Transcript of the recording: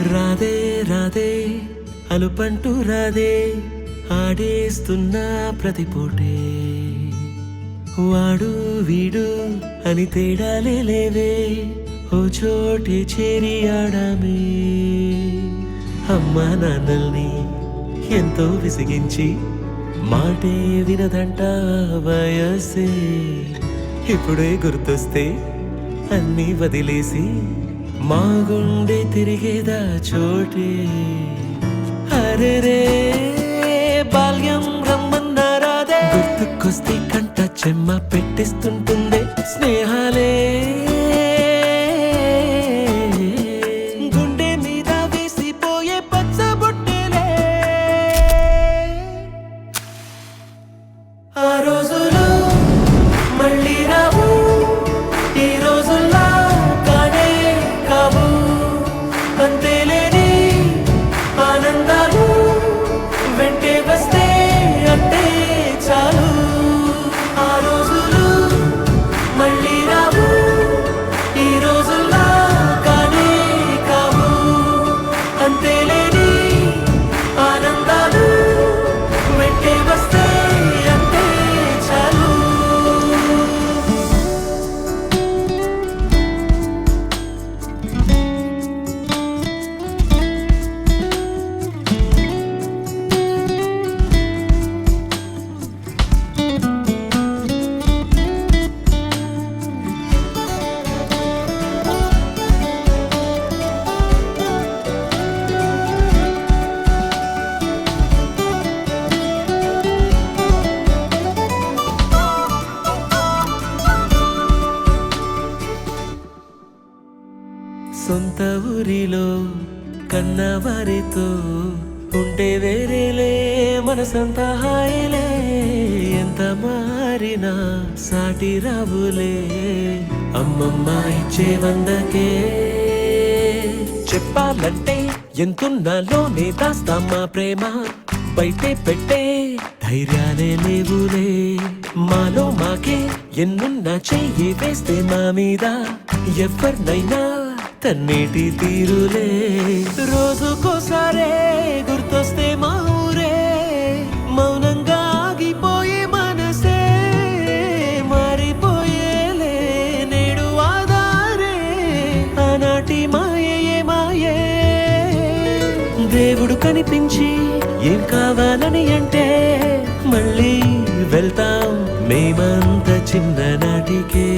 రాదే రాదే అలుపంటూ రాదే ఆడేస్తున్నా ప్రతి పూటే వాడు వీడు అని తేడాలే లేవే ఓ చోటే చేరి ఆడామే అమ్మా నాన్నల్ని ఎంతో విసిగించి మాటే వినదంట వయసే ఇప్పుడే గుర్తొస్తే అన్నీ వదిలేసి మా గుండె తిరిగేదా చోటే అరెరే బాల్యం రమ్మన్నారాదే గుర్తుకొస్తే కంట చెమ్మ పెట్టిస్తుంటుందే స్నేహాలే గుండె మీద వేసిపోయే పచ్చబొట్టెలే ఆ రోజులు మళ్ళీ రావు ఈ రోజుల్లా కానే కావు అంతేలేని ఆనందాలు వెంటే వస్తే అంటే చాలు ఆ రోజులు మళ్ళీ రావు ఈ రోజుల్లా కానే కావు అంతేలేని ఆనందాలు వెంటే వస్తే అంటే చాలు సొంత ఊరిలో కన్నవారితో ఉంటే వేరేలే మనసంత హాయిలే ఎంత మారినా సాటి రావులే అమ్మమ్మ ఇచ్చే వందకే చెప్పాలంటే ఎంతున్నాలోనే దాస్తామా ప్రేమ బయటే పెట్టే ధైర్యాలే లేవులే మాలో మాకే ఎన్నున్నా చెయ్యి వేస్తే మా మీద ఎవరినైనా తన్నేటి తీరులే రోజుకోసారే గుర్తొస్తే మా ఊరే మౌనంగా ఆగిపోయే మనసే మారిపోయేలే నేడు ఆధారే ఆనాటి మాయే మాయే దేవుడు కనిపించి ఏం కావాలని అంటే మళ్ళీ వెళ్తాం మేమంత చిన్ననాటికే